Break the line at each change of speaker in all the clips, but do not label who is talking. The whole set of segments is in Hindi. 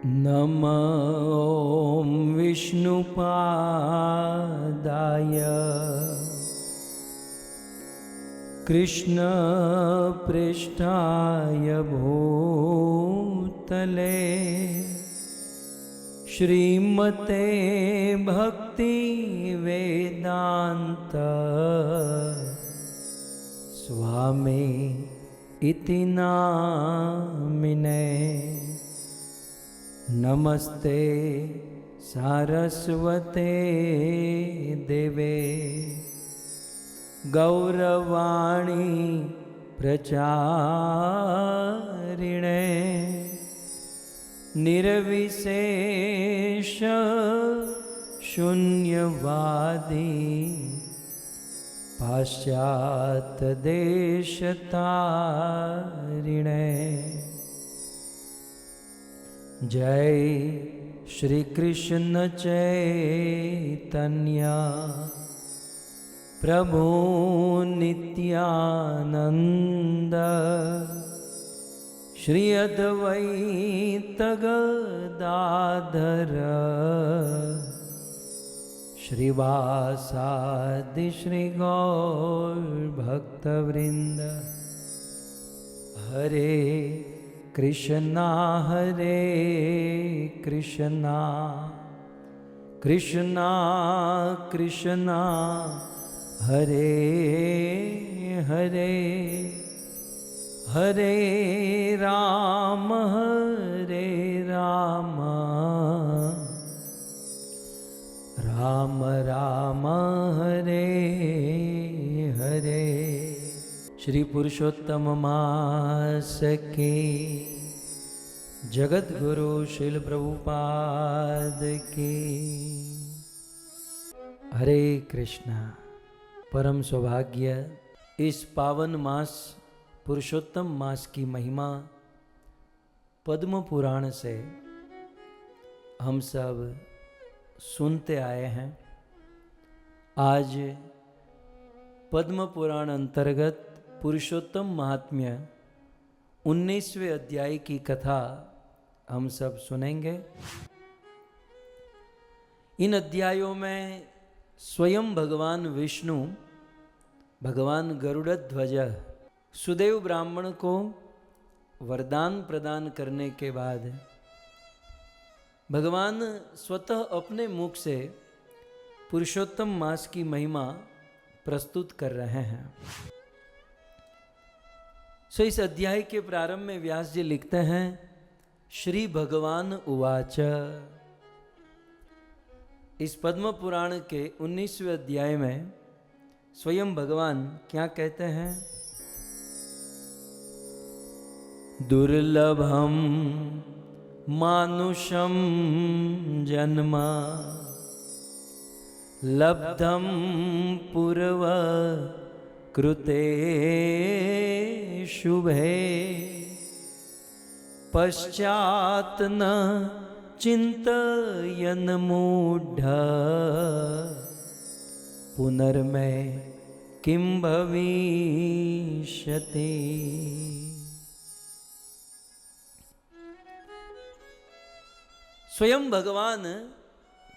नमः ॐ विष्णुपादाय कृष्णपृष्ठाय भूतले श्रीमते भक्तिवेदान्त स्वामी इति नामिने। नमस्ते सारस्वते देवे गौरवाणी प्रचारिणे निर्विशेष शून्यवादी पाश्चात्य देशतारिणे। जय श्री कृष्ण चैतन्य प्रभु नित्यानंद श्री अद्वैत गदाधर श्रीवासादि श्री गौर भक्तवृंद। हरे कृष्णा कृष्णा कृष्णा हरे हरे, हरे राम राम राम हरे हरे। श्री पुरुषोत्तम मास के जगत गुरु श्रील प्रभुपाद की। हरे कृष्णा। परम सौभाग्य इस पावन मास पुरुषोत्तम मास की महिमा पद्म पुराण से हम सब सुनते आए हैं। आज पद्म पुराण अंतर्गत पुरुषोत्तम महात्म्य 19वें अध्याय की कथा हम सब सुनेंगे। इन अध्यायों में स्वयं भगवान विष्णु, भगवान गरुड़ध्वज सुदेव ब्राह्मण को वरदान प्रदान करने के बाद भगवान स्वतः अपने मुख से पुरुषोत्तम मास की महिमा प्रस्तुत कर रहे हैं। सो इस अध्याय के प्रारंभ में व्यास जी लिखते हैं, श्री भगवान उवाच। इस पद्म पुराण के 19वें अध्याय में स्वयं भगवान क्या कहते हैं? दुर्लभम मानुषम जन्म लब्धम पूर्व कृते शुभे पश्चात न चिंतयन मूढ़ पुनर्मय किम भविष्यति। स्वयं भगवान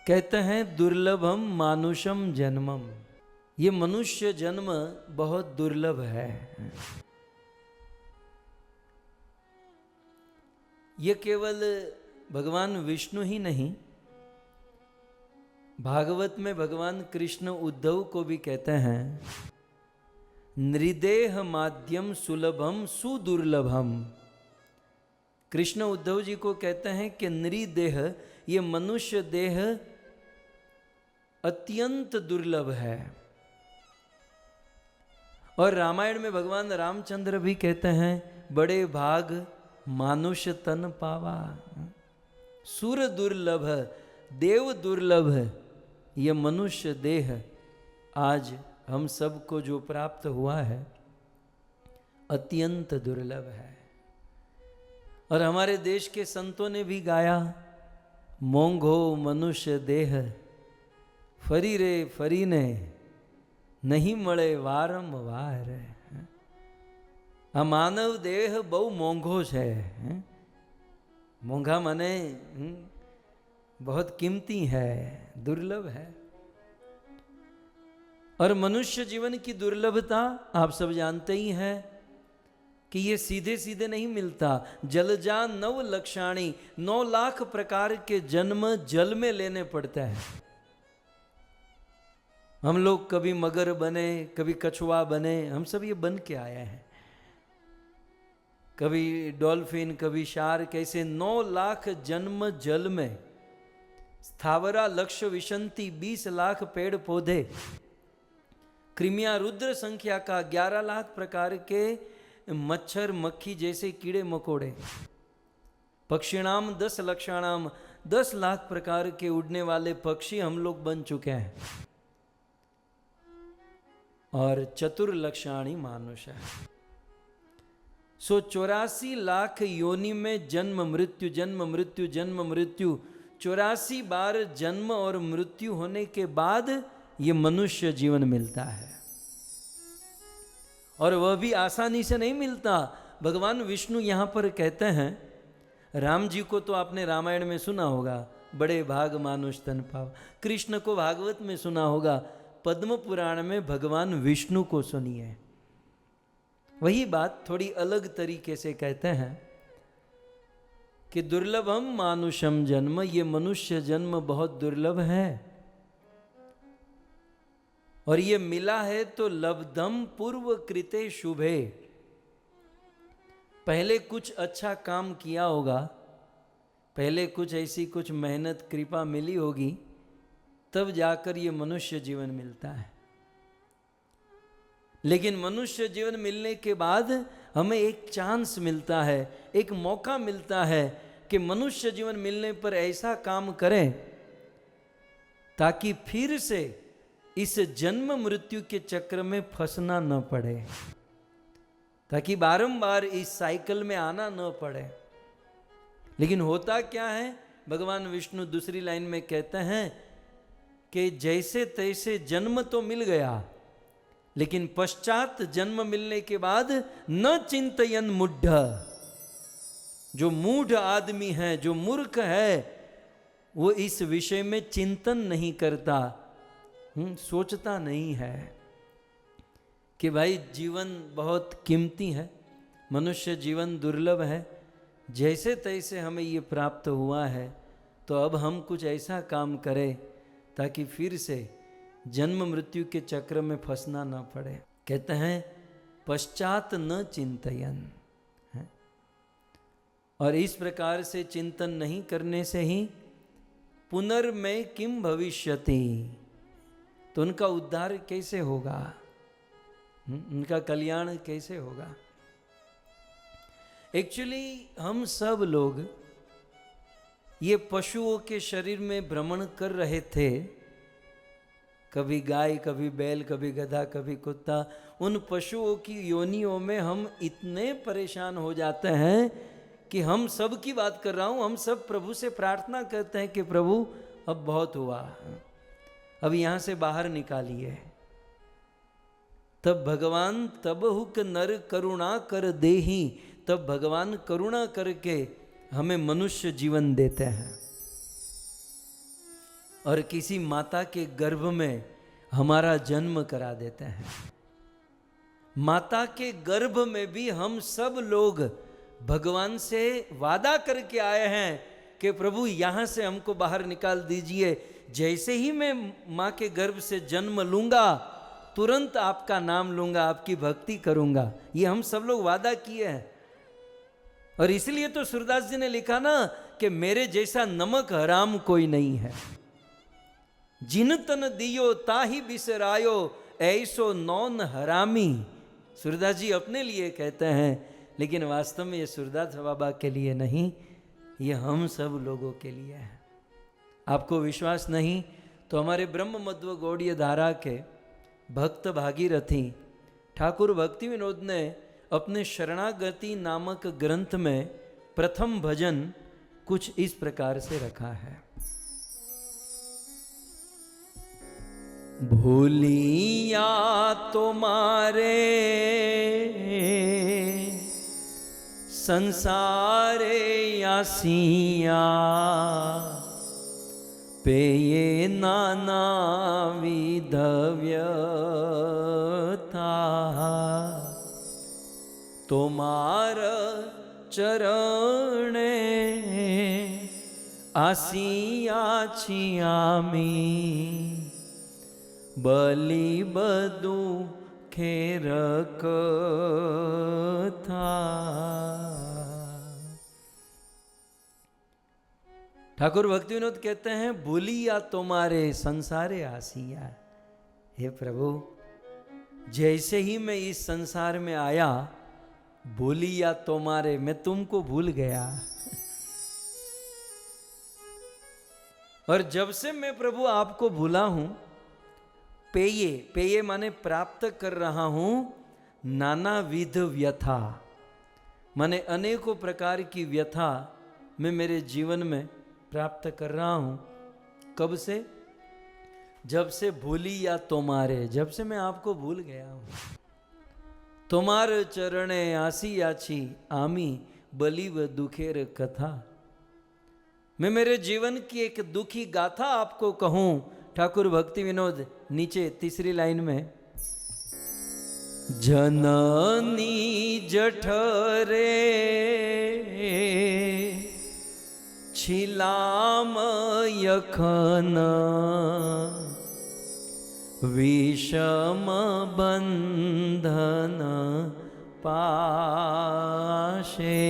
कहते हैं दुर्लभम मानुषम जन्मम, ये मनुष्य जन्म बहुत दुर्लभ है। ये केवल भगवान विष्णु ही नहीं, भागवत में भगवान कृष्ण उद्धव को भी कहते हैं नृदेह माध्यम सुलभम सुदुर्लभम। कृष्ण उद्धव जी को कहते हैं कि नृदेह, ये मनुष्य देह अत्यंत दुर्लभ है। और रामायण में भगवान रामचंद्र भी कहते हैं बड़े भाग मानुष तन पावा। सुर दुर्लभ, देव दुर्लभ, ये मनुष्य देह आज हम सबको जो प्राप्त हुआ है अत्यंत दुर्लभ है। और हमारे देश के संतों ने भी गाया, मोंघो मनुष्य देह फरी रे फरी ने नहीं મળે વારંવાર। આ માનવ દેહ બહુ મોંઘો છે, मोंघा माने बहुत कीमती है, दुर्लभ है। और मनुष्य जीवन की दुर्लभता आप सब जानते ही हैं कि ये सीधे सीधे नहीं मिलता। जलजा 9 लक्षाणी, 9 लाख प्रकार के जन्म जल में लेने पड़ते हैं। हम लोग कभी मगर बने, कभी कछुआ बने, हम सब ये बन के आए हैं। कभी डॉल्फिन, कभी शार्क, ऐसे 9 लाख जन्म जल में। स्थावरा लक्ष विशंति, 20 लाख पेड़ पौधे। कृमिया रुद्र संख्या का 11 लाख प्रकार के मच्छर मक्खी जैसे कीड़े मकोड़े। पक्षिणाम 10 लक्षाणाम, 10 लाख प्रकार के उड़ने वाले पक्षी हम लोग बन चुके हैं। और चतुर्लक्षाणी मानुष है। 84 लाख योनि में जन्म मृत्यु, जन्म मृत्यु, जन्म मृत्यु। 84 बार जन्म और मृत्यु होने के बाद ये मनुष्य जीवन मिलता है। और वह भी आसानी से नहीं मिलता। भगवान विष्णु यहां पर कहते हैं, राम जी को तो आपने रामायण में सुना होगा, बड़े भाग मानुष तन पावा। कृष्ण को भागवत में सुना होगा, पद्म पुराण में भगवान विष्णु को सुनिए। वही बात थोड़ी अलग तरीके से कहते हैं कि दुर्लभम मानुषम जन्म, ये मनुष्य जन्म बहुत दुर्लभ है। और ये मिला है तो लब्धम पूर्व कृते शुभे, पहले कुछ अच्छा काम किया होगा, पहले कुछ ऐसी कुछ मेहनत कृपा मिली होगी, तब जाकर ये मनुष्य जीवन मिलता है। लेकिन मनुष्य जीवन मिलने के बाद हमें एक चांस मिलता है, एक मौका मिलता है कि मनुष्य जीवन मिलने पर ऐसा काम करें ताकि फिर से इस जन्म मृत्यु के चक्र में फंसना न पड़े, ताकि बारंबार इस साइकिल में आना न पड़े। लेकिन होता क्या है, भगवान विष्णु दूसरी लाइन में कहते हैं कि जैसे तैसे जन्म तो मिल गया, लेकिन पश्चात जन्म मिलने के बाद न चिंतयन मूढ़, जो मूढ़ आदमी है, जो मूर्ख है, वो इस विषय में चिंतन नहीं करता, सोचता नहीं है कि भाई जीवन बहुत कीमती है, मनुष्य जीवन दुर्लभ है, जैसे तैसे हमें ये प्राप्त हुआ है, तो अब हम कुछ ऐसा काम करें ताकि फिर से जन्म मृत्यु के चक्र में फंसना ना पड़े। कहते हैं पश्चात न चिंतयन, और इस प्रकार से चिंतन नहीं करने से ही पुनर्मय किम भविष्यति, तो उनका उद्धार कैसे होगा, उनका कल्याण कैसे होगा। एक्चुअली हम सब लोग ये पशुओं के शरीर में भ्रमण कर रहे थे, कभी गाय, कभी बैल, कभी गधा, कभी कुत्ता। उन पशुओं की योनियों में हम इतने परेशान हो जाते हैं कि हम सब की बात कर रहा हूं, हम सब प्रभु से प्रार्थना करते हैं कि प्रभु अब बहुत हुआ, अब यहां से बाहर निकालिए। तब भगवान तब हुक नर करुणा कर देही, तब भगवान करुणा करके हमें मनुष्य जीवन देते हैं और किसी माता के गर्भ में हमारा जन्म करा देते हैं। माता के गर्भ में भी हम सब लोग भगवान से वादा करके आए हैं कि प्रभु यहाँ से हमको बाहर निकाल दीजिए, जैसे ही मैं माँ के गर्भ से जन्म लूंगा तुरंत आपका नाम लूंगा, आपकी भक्ति करूंगा। ये हम सब लोग वादा किए हैं। और इसलिए तो सूरदास जी ने लिखा ना कि मेरे जैसा नमक हराम कोई नहीं है, जिन तन दियो ताही बिसरायो, ऐसो नौन हरामी। सूरदास जी अपने लिए कहते हैं, लेकिन वास्तव में ये सूरदास बाबा के लिए नहीं, ये हम सब लोगों के लिए है। आपको विश्वास नहीं तो हमारे ब्रह्म मध्व गौड़ीय धारा के भक्त भागीरथी ठाकुर भक्ति विनोद ने अपने शरणागति नामक ग्रंथ में प्रथम भजन कुछ इस प्रकार से रखा है। भूलिया तुम्हारे संसारे आसिया पेये नाना विध व्यथा तोमार चरणे आसिया छियामी बलि बदू खेर कथा। ठाकुर भक्ति विनोद कहते हैं भूलिया तुम्हारे संसारे आसिया। हे प्रभु, जैसे ही मैं इस संसार में आया भूलिया तुम्हारे, मैं तुमको भूल गया। और जब से मैं प्रभु आपको भूला हूं, पेये, पेये माने प्राप्त कर रहा हूं नाना विध व्यथा, माने अनेकों प्रकार की व्यथा मैं मेरे जीवन में प्राप्त कर रहा हूं। कब से? जब से भूली या तुम्हारे, जब से मैं आपको भूल गया हूं। तुम्हार चरणे आसी आछी आमी बलिव दुखेर कथा। मैं मेरे जीवन की एक दुखी गाथा आपको कहूं। ठाकुर भक्ति विनोद नीचे तीसरी लाइन में, जननी जठरे छिलाम यखन विषम बंधन पाशे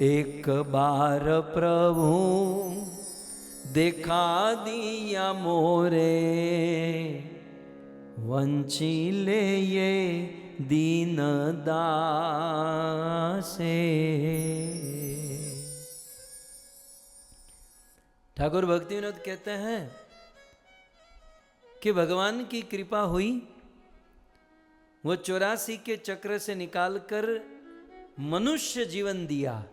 एक बार प्रभु देखा दिया मोरे वंची ले ये दीन दासे। ठाकुर भक्ति विनोद कहते हैं कि भगवान की कृपा हुई, वो 84 के चक्र से निकालकर मनुष्य जीवन दिया।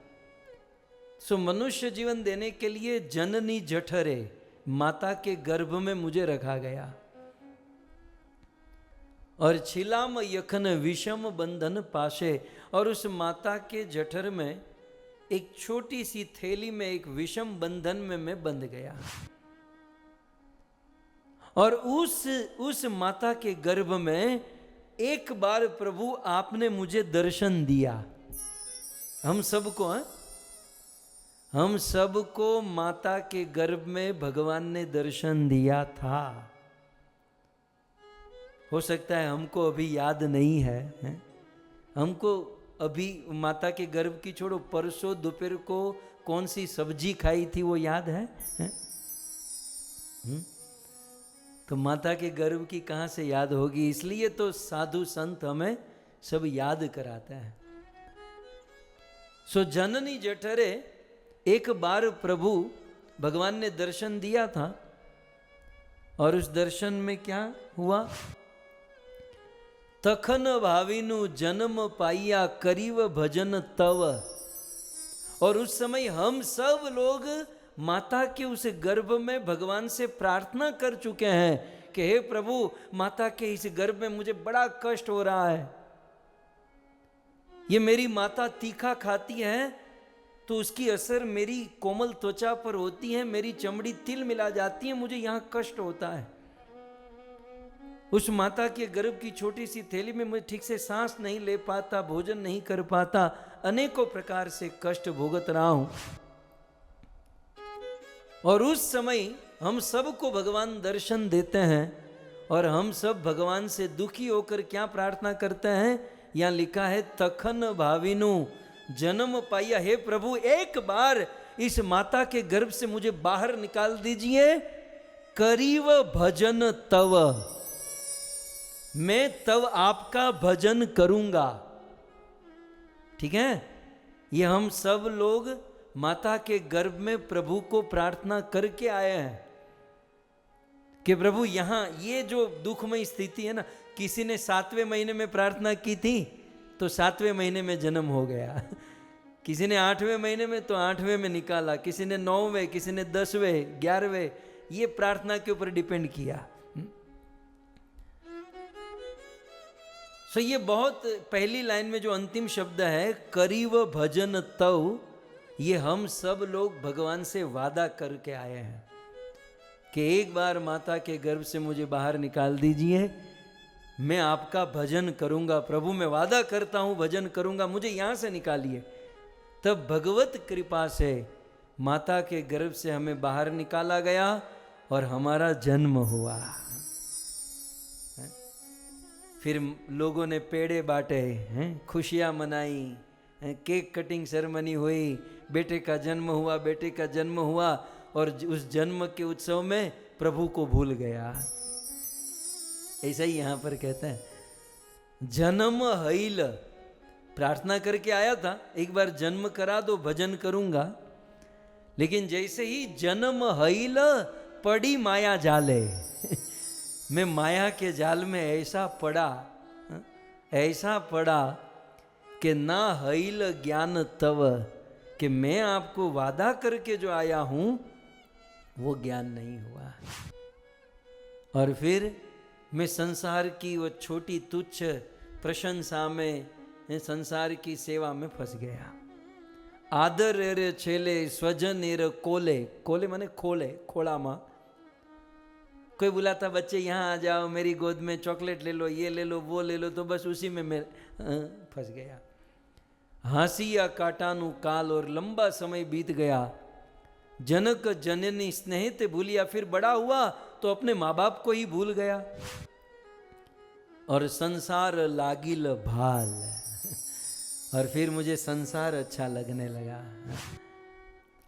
सो मनुष्य जीवन देने के लिए जननी जठरे, माता के गर्भ में मुझे रखा गया। और छिलाम यखन विषम बंधन पाशे, और उस माता के जठर में एक छोटी सी थैली में एक विषम बंधन में मैं बंध गया। और उस माता के गर्भ में एक बार प्रभु आपने मुझे दर्शन दिया। हम सबको हम सबको माता के गर्भ में भगवान ने दर्शन दिया था। हो सकता है हमको अभी याद नहीं है, हमको अभी माता के गर्भ की छोड़ो, परसों दोपहर को कौन सी सब्जी खाई थी वो याद है? तो माता के गर्भ की कहाँ से याद होगी? इसलिए तो साधु संत हमें सब याद कराते हैं। सो जननी जठरे एक बार प्रभु भगवान ने दर्शन दिया था। और उस दर्शन में क्या हुआ? तखन भाविनु जन्म पाइया करीव भजन तव। और उस समय हम सब लोग माता के उस गर्भ में भगवान से प्रार्थना कर चुके हैं कि हे प्रभु, माता के इस गर्भ में मुझे बड़ा कष्ट हो रहा है। ये मेरी माता तीखा खाती है तो उसकी असर मेरी कोमल त्वचा पर होती है, मेरी चमड़ी तिल मिला जाती है, मुझे यहां कष्ट होता है। उस माता के गर्भ की छोटी सी थैली में मैं ठीक से सांस नहीं ले पाता, भोजन नहीं कर पाता, अनेकों प्रकार से कष्ट भोगत रहा हूं। और उस समय हम सबको भगवान दर्शन देते हैं और हम सब भगवान से दुखी होकर क्या प्रार्थना करते हैं? यहां लिखा है तखन भाविनु जन्म पाइया। हे प्रभु, एक बार इस माता के गर्भ से मुझे बाहर निकाल दीजिए। करीव भजन तव, मैं तब आपका भजन करूंगा। ठीक है, ये हम सब लोग माता के गर्भ में प्रभु को प्रार्थना करके आए हैं कि प्रभु यहां ये जो दुखमय स्थिति है ना, किसी ने 7वें महीने में प्रार्थना की थी तो 7वें महीने में जन्म हो गया, किसी ने 8वें महीने में तो 8वें में निकाला, किसी ने 9वें, किसी ने 10वें, 11वें, ये प्रार्थना के ऊपर डिपेंड किया। सो ये बहुत पहली लाइन में जो अंतिम शब्द है करीव भजन तव, ये हम सब लोग भगवान से वादा करके आए हैं कि एक बार माता के गर्भ से मुझे बाहर निकाल दीजिए, मैं आपका भजन करूंगा प्रभु, मैं वादा करता हूं भजन करूंगा, मुझे यहां से निकालिए। तब भगवत कृपा से माता के गर्भ से हमें बाहर निकाला गया और हमारा जन्म हुआ। फिर लोगों ने पेड़े बांटे हैं, खुशियां मनाई, केक कटिंग सेरेमनी हुई, बेटे का जन्म हुआ, बेटे का जन्म हुआ, और उस जन्म के उत्सव में प्रभु को भूल गया। ऐसा ही यहां पर कहते हैं जन्म हईल, प्रार्थना करके आया था एक बार जन्म करा दो भजन करूंगा, लेकिन जैसे ही जन्म हईल पड़ी माया जाले मैं माया के जाल में ऐसा पड़ा कि ना हईल ज्ञान तव, कि मैं आपको वादा करके जो आया हूं वो ज्ञान नहीं हुआ। और फिर मैं संसार की वो छोटी तुच्छ प्रशंसा में, संसार की सेवा में फंस गया। आदर रे छेले स्वजन एर कोले, कोले माने खोले, खोला माँ कोई बुलाता बच्चे यहाँ आ जाओ, मेरी गोद में चॉकलेट ले लो, ये ले लो, वो ले लो, तो बस उसी में मैं फंस गया। हंसी या काटानु काल, और लंबा समय बीत गया। जनक जननी स्नेह ते भूलिया, फिर बड़ा हुआ तो अपने माँ बाप को ही भूल गया। और संसार लागिल भाल, और फिर मुझे संसार अच्छा लगने लगा।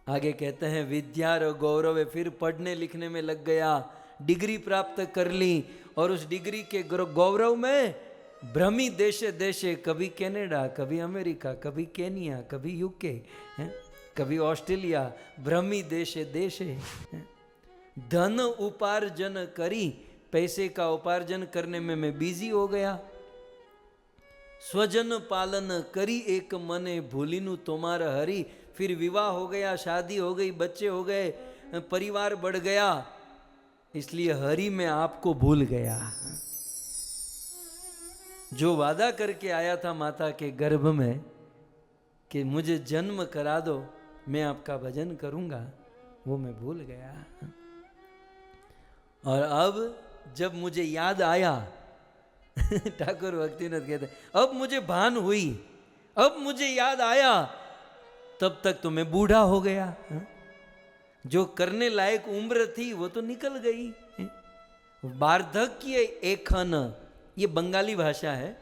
आगे कहते हैं विद्या और गौरव, फिर पढ़ने लिखने में लग गया, डिग्री प्राप्त कर ली, और उस डिग्री के गौरव में भ्रमी देशे देशे, कभी कनाडा, कभी अमेरिका, कभी केनिया, कभी यूके, कभी ऑस्ट्रेलिया, भ्रमी देशे देशे। धन उपार्जन करी, पैसे का उपार्जन करने में मैं बिजी हो गया। स्वजन पालन करी एक मने, भूलिनु तुम्हार हरि, फिर विवाह हो गया, शादी हो गई, बच्चे हो गए, परिवार बढ़ गया, इसलिए हरि में आपको भूल गया। जो वादा करके आया था माता के गर्भ में कि मुझे जन्म करा दो, मैं आपका भजन करूंगा, वो मैं भूल गया। और अब जब मुझे याद आया ठाकुर भक्तिनाथ कहते अब मुझे भान हुई, अब मुझे याद आया, तब तक तो मैं बूढ़ा हो गया। जो करने लायक उम्र थी वो तो निकल गई। वार्धक्य एखन, ये बंगाली भाषा है,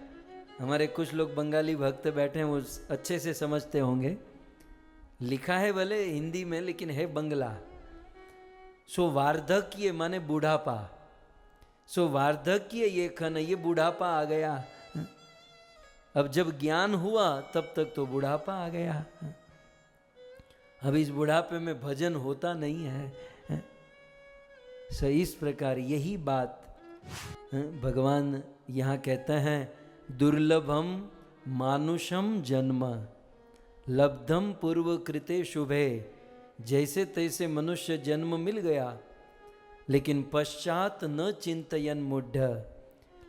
हमारे कुछ लोग बंगाली भक्त बैठे हैं, वो अच्छे से समझते होंगे। लिखा है भले हिंदी में, लेकिन है बंगला। सो वार्धक्य माने बूढ़ापा, सो वार्धक्य ये खन, ये बूढ़ापा आ गया। अब जब ज्ञान हुआ तब तक तो बूढ़ापा आ गया। अब इस बुढ़ापे में भजन होता नहीं है। सो इस प्रकार यही बात भगवान यहाँ कहते हैं, दुर्लभम मानुषम जन्म लब्धम पूर्व कृते शुभे। जैसे तैसे मनुष्य जन्म मिल गया, लेकिन पश्चात न चिंतयन मूढ़,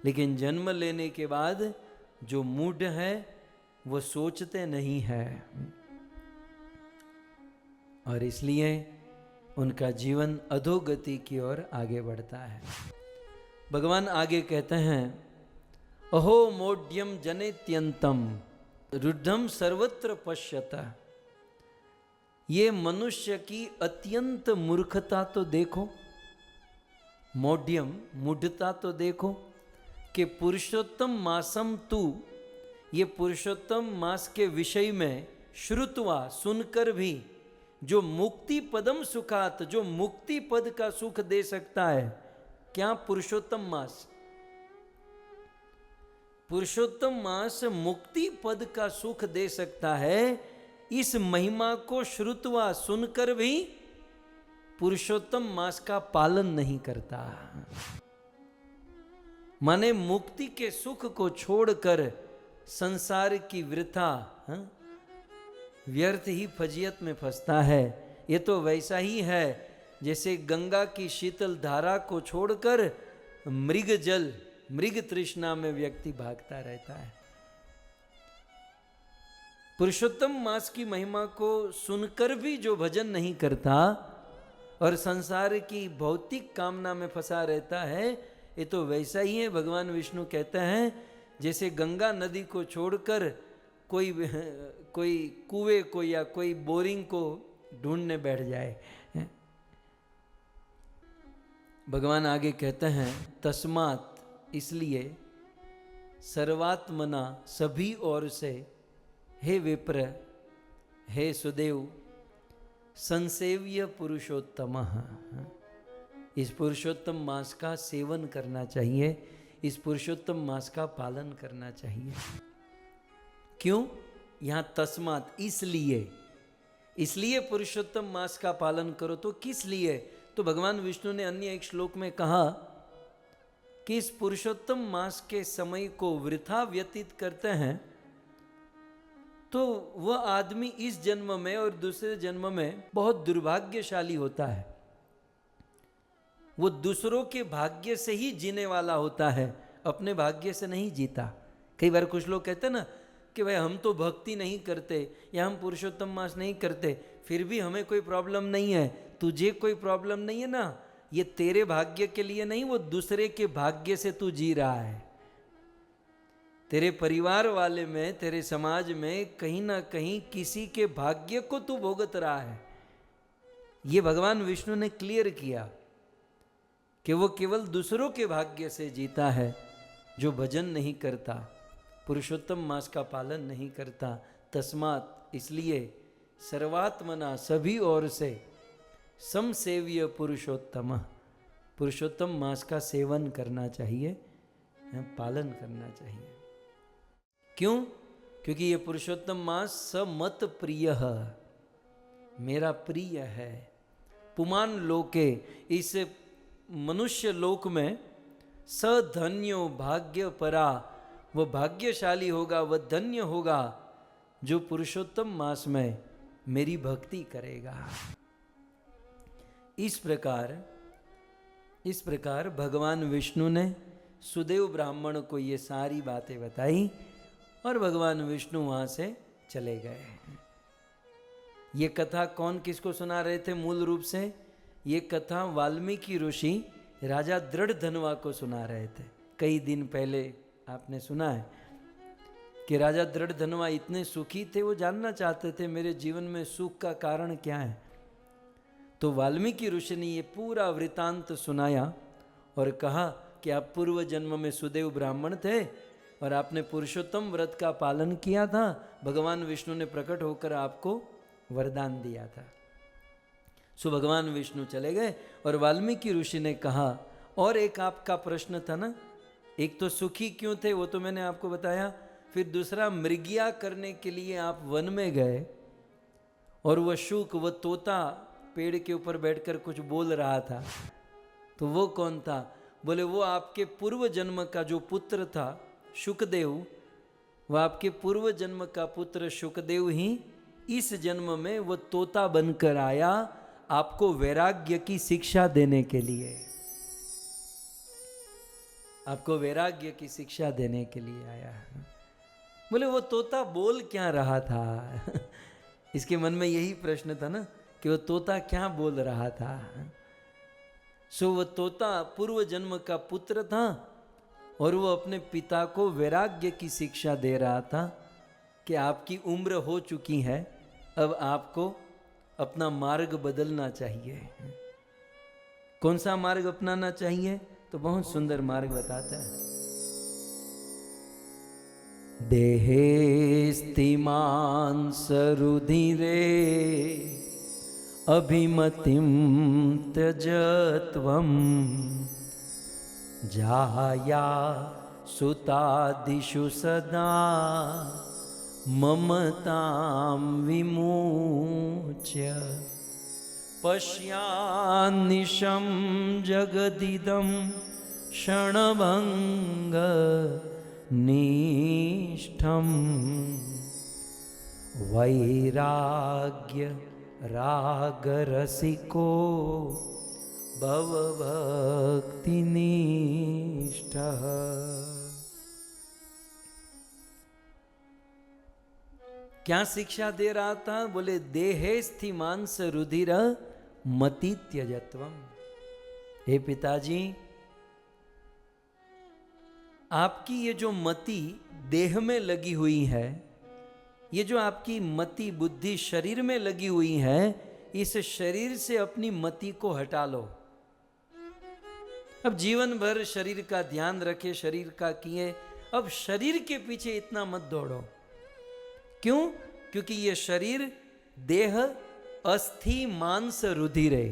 लेकिन जन्म लेने के बाद जो मूढ़ है वो सोचते नहीं है, और इसलिए उनका जीवन अधोगति की ओर आगे बढ़ता है। भगवान आगे कहते हैं, अहो मोड्यम जनेत्यंतम रुद्धम सर्वत्र पश्यता। ये मनुष्य की अत्यंत मूर्खता तो देखो, मोड्यम मूढ़ता तो देखो, कि पुरुषोत्तम मासम तू, ये पुरुषोत्तम मास के विषय में श्रुतवा सुनकर भी, जो मुक्ति पदम सुखात, जो मुक्ति पद का सुख दे सकता है, क्या पुरुषोत्तम मास, पुरुषोत्तम मास मुक्ति पद का सुख दे सकता है। इस महिमा को श्रुतवा सुनकर भी पुरुषोत्तम मास का पालन नहीं करता। माने मुक्ति के सुख को छोड़कर संसार की वृथा व्यर्थ ही फजियत में फंसता है। ये तो वैसा ही है जैसे गंगा की शीतल धारा को छोड़कर मृग जल मृग तृष्णा में व्यक्ति भागता रहता है। पुरुषोत्तम मास की महिमा को सुनकर भी जो भजन नहीं करता और संसार की भौतिक कामना में फंसा रहता है, ये तो वैसा ही है। भगवान विष्णु कहते हैं जैसे गंगा नदी को छोड़कर कोई कुएं को या कोई बोरिंग को ढूंढने बैठ जाए। भगवान आगे कहते हैं तस्मात्, इसलिए सर्वात्मना, सभी ओर से, हे विप्र, हे सुदेव, संसेव्य पुरुषोत्तम, इस पुरुषोत्तम मास का सेवन करना चाहिए, इस पुरुषोत्तम मास का पालन करना चाहिए। क्यों? यहां तस्मात्, इसलिए पुरुषोत्तम मास का पालन करो। तो किस लिए? तो भगवान विष्णु ने अन्य एक श्लोक में कहा कि इस पुरुषोत्तम मास के समय को वृथा व्यतीत करते हैं तो वह आदमी इस जन्म में और दूसरे जन्म में बहुत दुर्भाग्यशाली होता है। वो दूसरों के भाग्य से ही जीने वाला होता है, अपने भाग्य से नहीं जीता। कई बार कुछ लोग कहते हैं ना कि भाई हम तो भक्ति नहीं करते या हम पुरुषोत्तम मास नहीं करते, फिर भी हमें कोई प्रॉब्लम नहीं है। तुझे कोई प्रॉब्लम नहीं है ना, ये तेरे भाग्य के लिए नहीं, वो दूसरे के भाग्य से तू जी रहा है। तेरे परिवार वाले में, तेरे समाज में कहीं ना कहीं किसी के भाग्य को तू भोगत रहा है। ये भगवान विष्णु ने क्लियर किया कि वो केवल दूसरों के भाग्य से जीता है, जो भजन नहीं करता, पुरुषोत्तम मास का पालन नहीं करता। तस्मात्, इसलिए सर्वात्मना, सभी ओर से, समसेव्य पुरुषोत्तम, पुरुषोत्तम मास का सेवन करना चाहिए, पालन करना चाहिए। क्यों? क्योंकि ये पुरुषोत्तम मास समत प्रिय, मेरा प्रिय है। पुमान लोके, इस मनुष्य लोक में, सधन्यो भाग्य परा, वह भाग्यशाली होगा, वह धन्य होगा जो पुरुषोत्तम मास में मेरी भक्ति करेगा। इस प्रकार भगवान विष्णु ने सुदेव ब्राह्मण को ये सारी बातें बताई और भगवान विष्णु वहां से चले गए। ये कथा कौन किसको सुना रहे थे? मूल रूप से ये कथा वाल्मीकि ऋषि राजा दृढ़धनवा को सुना रहे थे। कई दिन पहले आपने सुना है कि राजा दृढ़धनवा इतने सुखी थे, वो जानना चाहते थे मेरे जीवन में सुख का कारण क्या है। तो वाल्मीकि ऋषि ने ये पूरा वृतांत सुनाया और कहा कि आप पूर्व जन्म में सुदेव ब्राह्मण थे और आपने पुरुषोत्तम व्रत का पालन किया था। भगवान विष्णु ने प्रकट होकर आपको वरदान दिया था। सो भगवान विष्णु चले गए और वाल्मीकि ऋषि ने कहा, और एक आपका प्रश्न था ना, एक तो सुखी क्यों थे वो तो मैंने आपको बताया, फिर दूसरा मृगिया करने के लिए आप वन में गए और वह शुक, वह तोता पेड़ के ऊपर बैठकर कुछ बोल रहा था, तो वो कौन था? बोले वो आपके पूर्व जन्म का जो पुत्र था शुकदेव, वह आपके पूर्व जन्म का पुत्र शुकदेव ही इस जन्म में वो तोता बनकर आया आपको वैराग्य की शिक्षा देने के लिए, आपको वैराग्य की शिक्षा देने के लिए आया। बोले वो तोता बोल क्या रहा था? इसके मन में यही प्रश्न था ना कि वो तोता क्या बोल रहा था। सो वो तोता पूर्व जन्म का पुत्र था और वो अपने पिता को वैराग्य की शिक्षा दे रहा था कि आपकी उम्र हो चुकी है, अब आपको अपना मार्ग बदलना चाहिए। कौन सा मार्ग अपनाना चाहिए? तो बहुत सुंदर मार्ग बताता है। देहे स्तिमान सरुधिरे अभिमतिं त्यजत्वं जाया सुतादिषु सदा ममतां विमोच्य पश्यान्निशं जगदिदं क्षणभङ्ग निष्ठं वैराग्य रागरसिको भव भक्ति निष्ठा। क्या शिक्षा दे रहा था? बोले देहे स्थि मांस रुधिर मति त्यजत्वम। हे पिताजी, आपकी ये जो मति देह में लगी हुई है, ये जो आपकी मति बुद्धि शरीर में लगी हुई है, इस शरीर से अपनी मति को हटा लो। अब जीवन भर शरीर का ध्यान रखे, शरीर का किए, अब शरीर के पीछे इतना मत दौड़ो। क्यों? क्योंकि ये शरीर देह अस्थि मांस रुधिर है।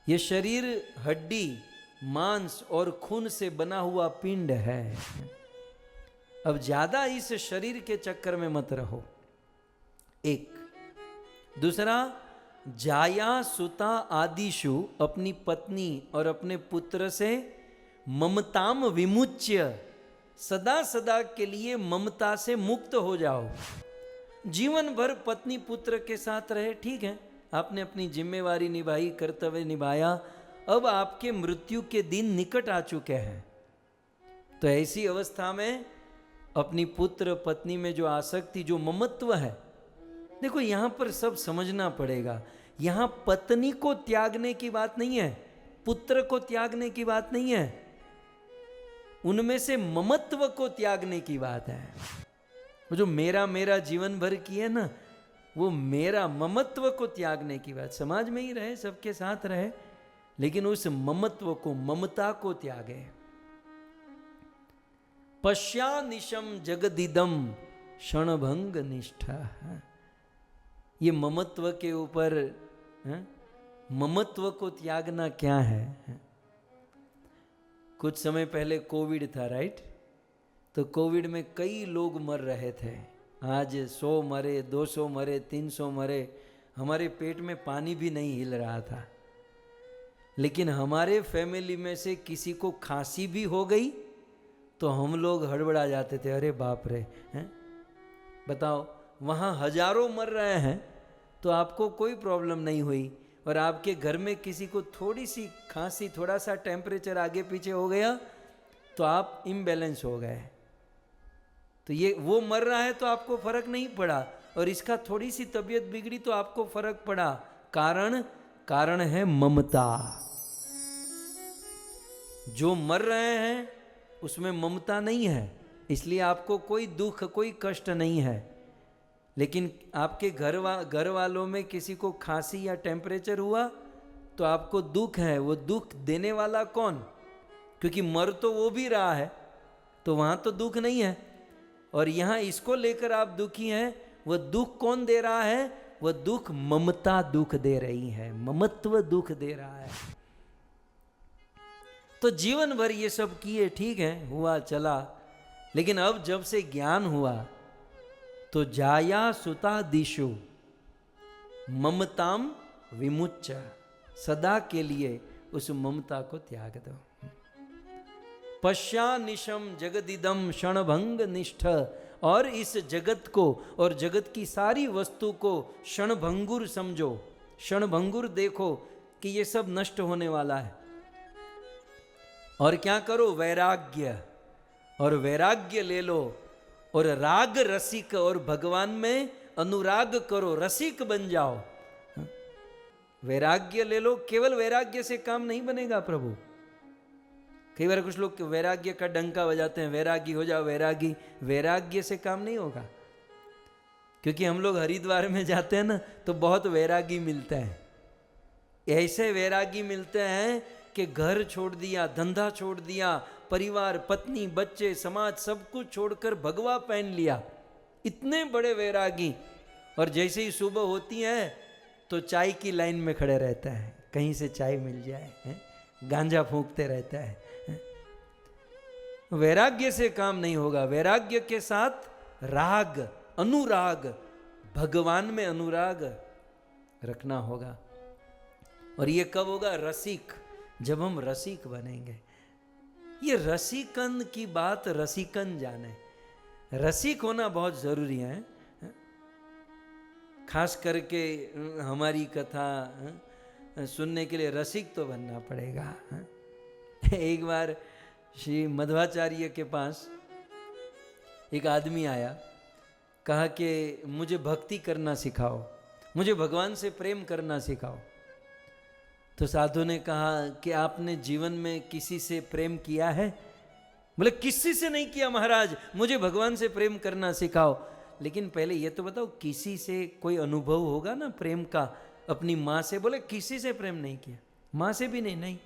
ये शरीर हड्डी मांस और खून से बना हुआ पिंड है। अब ज्यादा इस शरीर के चक्कर में मत रहो। एक दूसरा, जाया सुता आदिशु, अपनी पत्नी और अपने पुत्र से ममताम विमुच्य, सदा सदा के लिए ममता से मुक्त हो जाओ। जीवन भर पत्नी पुत्र के साथ रहे, ठीक है, आपने अपनी जिम्मेवारी निभाई, कर्तव्य निभाया, अब आपके मृत्यु के दिन निकट आ चुके हैं। तो ऐसी अवस्था में अपनी पुत्र पत्नी में जो आसक्ति, जो ममत्व है, देखो यहां पर सब समझना पड़ेगा। यहां पत्नी को त्यागने की बात नहीं है, पुत्र को त्यागने की बात नहीं है, उनमें से ममत्व को त्यागने की बात है। वो जो मेरा मेरा जीवन भर की है ना, वो मेरा ममत्व को त्यागने की बात। समाज में ही रहे, सबके साथ रहे, लेकिन उस ममत्व को, ममता को त्यागे। पश्यानिशम जगदिदम क्षणभंग निष्ठा। ये ममत्व के ऊपर, ममत्व को त्यागना क्या है? कुछ समय पहले कोविड था, राइट? तो कोविड में कई लोग मर रहे थे। आज 100 मरे, 200 मरे, 300 मरे। हमारे पेट में पानी भी नहीं हिल रहा था। लेकिन हमारे फैमिली में से किसी को खांसी भी हो गई तो हम लोग हड़बड़ा जाते थे, अरे बाप रे, हैं? बताओ, वहाँ हजारों मर रहे हैं तो आपको कोई प्रॉब्लम नहीं हुई, और आपके घर में किसी को थोड़ी सी खांसी, थोड़ा सा टेम्परेचर आगे पीछे हो गया तो आप इम्बैलेंस हो गए। तो ये वो मर रहा है तो आपको फर्क नहीं पड़ा, और इसका थोड़ी सी तबीयत बिगड़ी तो आपको फर्क पड़ा। कारण है ममता। जो मर रहे हैं उसमें ममता नहीं है, इसलिए आपको कोई दुख, कोई कष्ट नहीं है। लेकिन आपके घर वालों में किसी को खांसी या टेम्परेचर हुआ तो आपको दुख है। वो दुख देने वाला कौन? क्योंकि मर तो वो भी रहा है, तो वहां तो दुख नहीं है। और यहां इसको लेकर आप दुखी हैं, वह दुख कौन दे रहा है? वह दुख ममता दुख दे रही है, ममत्व दुख दे रहा है। तो जीवन भर ये सब किए, ठीक है, हुआ चला, लेकिन अब जब से ज्ञान हुआ तो जाया सुता दिशु ममताम विमुच्य, सदा के लिए उस ममता को त्याग दो। पश्यानिशम जगदिदम क्षणभंग निष्ठ, और इस जगत को और जगत की सारी वस्तु को क्षणभंगुर समझो, क्षणभंगुर देखो कि ये सब नष्ट होने वाला है। और क्या करो? वैराग्य, और वैराग्य ले लो, और राग रसिक, और भगवान में अनुराग करो, रसिक बन जाओ। वैराग्य ले लो। केवल वैराग्य से काम नहीं बनेगा प्रभु। कई बार कुछ लोग वैराग्य का डंका बजाते हैं, वैरागी हो जाओ, वैरागी। वैराग्य से काम नहीं होगा, क्योंकि हम लोग हरिद्वार में जाते हैं ना तो बहुत वैरागी मिलते हैं। ऐसे वैरागी मिलते हैं कि घर छोड़ दिया, धंधा छोड़ दिया, परिवार, पत्नी, बच्चे, समाज, सब कुछ छोड़कर भगवा पहन लिया। इतने बड़े वैरागी। और जैसे ही सुबह होती है तो चाय की लाइन में खड़े रहता है, कहीं से चाय मिल जाए, गांजा फूंकते रहता है। वैराग्य से काम नहीं होगा। वैराग्य के साथ राग, अनुराग, भगवान में अनुराग रखना होगा। और ये कब होगा? रसिक, जब हम रसिक बनेंगे। ये रसिकन की बात रसिकन जाने। रसिक होना बहुत जरूरी है। खास करके हमारी कथा सुनने के लिए रसिक तो बनना पड़ेगा। एक बार श्री मध्वाचार्य के पास एक आदमी आया, कहा कि मुझे भक्ति करना सिखाओ, मुझे भगवान से प्रेम करना सिखाओ। तो साधु ने कहा कि आपने जीवन में किसी से प्रेम किया है? बोले किसी से नहीं किया महाराज, मुझे भगवान से प्रेम करना सिखाओ। लेकिन पहले ये तो बताओ, किसी से कोई अनुभव होगा ना प्रेम का? अपनी माँ से? बोले किसी से प्रेम नहीं किया, माँ से भी नहीं।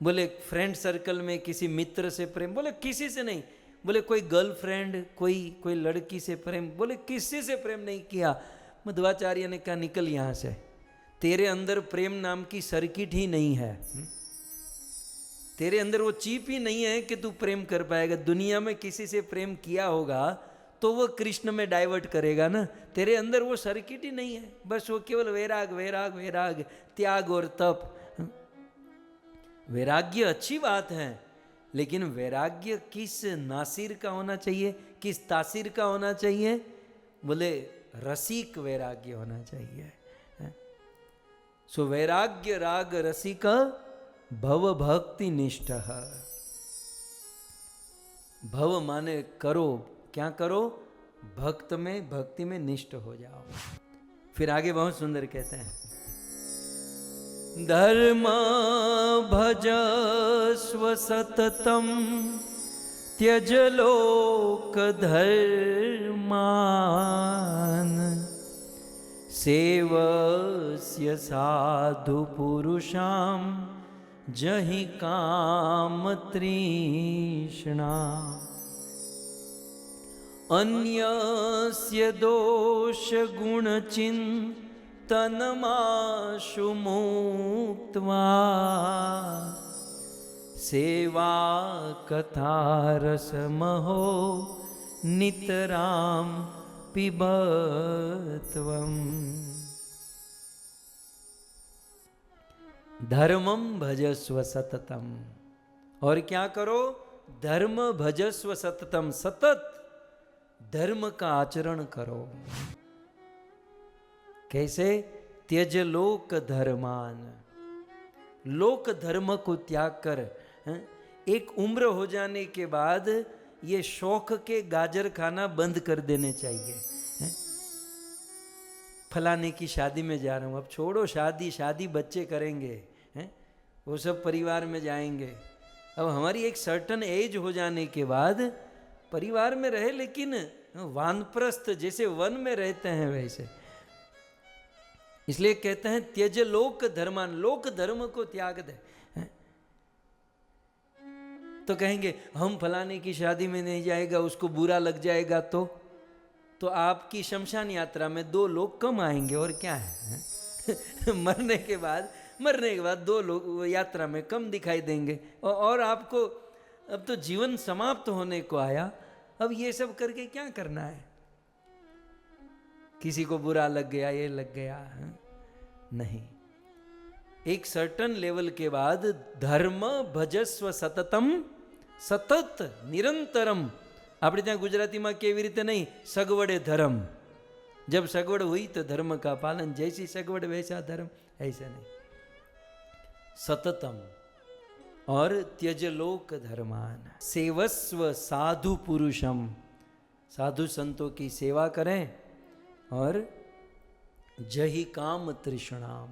बोले फ्रेंड सर्कल में किसी मित्र से प्रेम? बोले किसी से नहीं। बोले कोई गर्लफ्रेंड, कोई लड़की से प्रेम? बोले किसी से प्रेम नहीं किया। मध्वाचार्य ने कहा निकल यहाँ से, तेरे अंदर प्रेम नाम की सर्किट ही नहीं है, तेरे अंदर वो चिप ही नहीं है कि तू प्रेम कर पाएगा। दुनिया में किसी से प्रेम किया होगा तो वो कृष्ण में डाइवर्ट करेगा ना, तेरे अंदर वो सर्किट ही नहीं है। बस वो केवल वैराग वैराग वैराग, त्याग और तप। वैराग्य अच्छी बात है, लेकिन वैराग्य किस नासिर का होना चाहिए, किस तासीर का होना चाहिए? बोले रसिक वैराग्य होना चाहिए। सो वैराग्य राग रसिक भव भक्ति निष्ठ। भव माने करो, क्या करो? भक्ति में निष्ठ हो जाओ। फिर आगे बहुत सुंदर कहते हैं, धर्म भजस्व सततम त्यज लोक धर्मान सेवस्य साधु पुरुषां जहि काम तृष्णा अन्यस्य दोष गुण चिंतनमाशु मुक्त्वा सेवा कथा रसमहो नितराम पिबत्वम्। धर्मम भजस्व सततम, और क्या करो? धर्म भजस्व सततम, सतत धर्म का आचरण करो। कैसे? त्यज लोक धर्मान, लोक धर्म को त्याग कर। एक उम्र हो जाने के बाद ये शौक के गाजर खाना बंद कर देने चाहिए। फलाने की शादी में जा रहा हूँ, अब छोड़ो शादी बच्चे करेंगे, वो सब परिवार में जाएंगे। अब हमारी एक सर्टन एज हो जाने के बाद परिवार में रहे, लेकिन वानप्रस्थ जैसे वन में रहते हैं वैसे। इसलिए कहते हैं त्यज लोक धर्मान, लोक धर्म को त्याग दे। तो कहेंगे हम फलाने की शादी में नहीं जाएगा, उसको बुरा लग जाएगा, तो आपकी शमशान यात्रा में 2 लोग कम आएंगे, और क्या है? मरने के बाद 2 लोग यात्रा में कम दिखाई देंगे, और आपको अब तो जीवन समाप्त होने को आया, अब ये सब करके क्या करना है? किसी को बुरा लग गया, ये लग गया, नहीं। एक सर्टन लेवल के बाद धर्म भजस्व सततम, सतत निरंतरम। આપણે ત્યાં ગુજરાતીમાં કેવી રીતે નહીં, સગવડે ધર્મ, जब सगवड़ हुई तो धर्म का पालन, जैसी सगवड़ वैसा धर्म, ऐसा नहीं। सततम और त्यजलोक धर्मान सेवस्व साधु पुरुषम, साधु संतों की सेवा करें, और जहि काम तृष्णाम,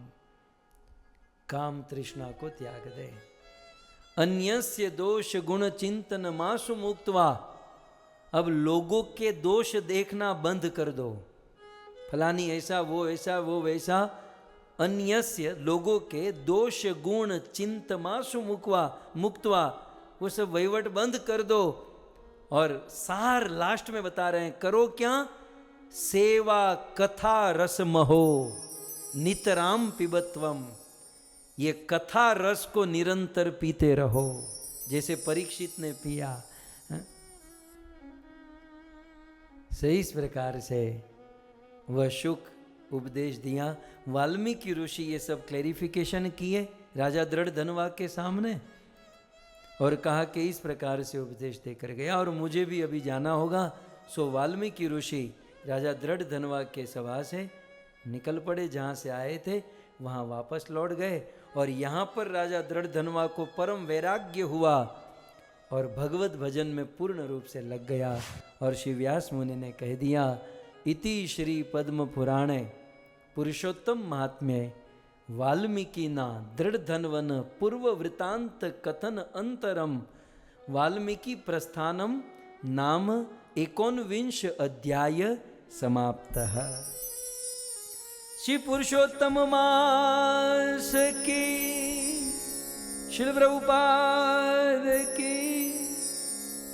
काम तृष्णा को त्याग दे। अन्यस्य दोष गुण चिंतन मासु मुक्त्वा, अब लोगों के दोष देखना बंद कर दो, फलानी ऐसा, वो ऐसा, वो वैसा। अन्यस्य, लोगों के दोष गुण चिंत मासु मुक्त्वा, वो सब वहीवट बंद कर दो। और सार लास्ट में बता रहे हैं, करो क्या? सेवा कथा रस महो नितराम पिबत्वम, ये कथा रस को निरंतर पीते रहो, जैसे परीक्षित ने पिया। सही इस प्रकार से वह शुक उपदेश दिया। वाल्मीकि ऋषि ये सब क्लैरिफिकेशन किए राजा दृढ़ धनवा के सामने, और कहा कि इस प्रकार से उपदेश देकर गया, और मुझे भी अभी जाना होगा। सो वाल्मीकि ऋषि राजा दृढ़ धनवा के सभा से निकल पड़े, जहाँ से आए थे वहाँ वापस लौट गए और यहाँ पर राजा दृढ़धनवा को परम वैराग्य हुआ और भगवत भजन में पूर्ण रूप से लग गया। और श्री व्यास मुनि ने कह दिया, इति श्री पद्म पुराणे पुरुषोत्तम महात्म्य वाल्मीकि ना दृढ़धनवन पूर्व वृतांत कथन अंतरम वाल्मीकि प्रस्थानम नाम 19 अध्याय समाप्तः। श्री पुरुषोत्तम मास की श्री प्रभुपाद की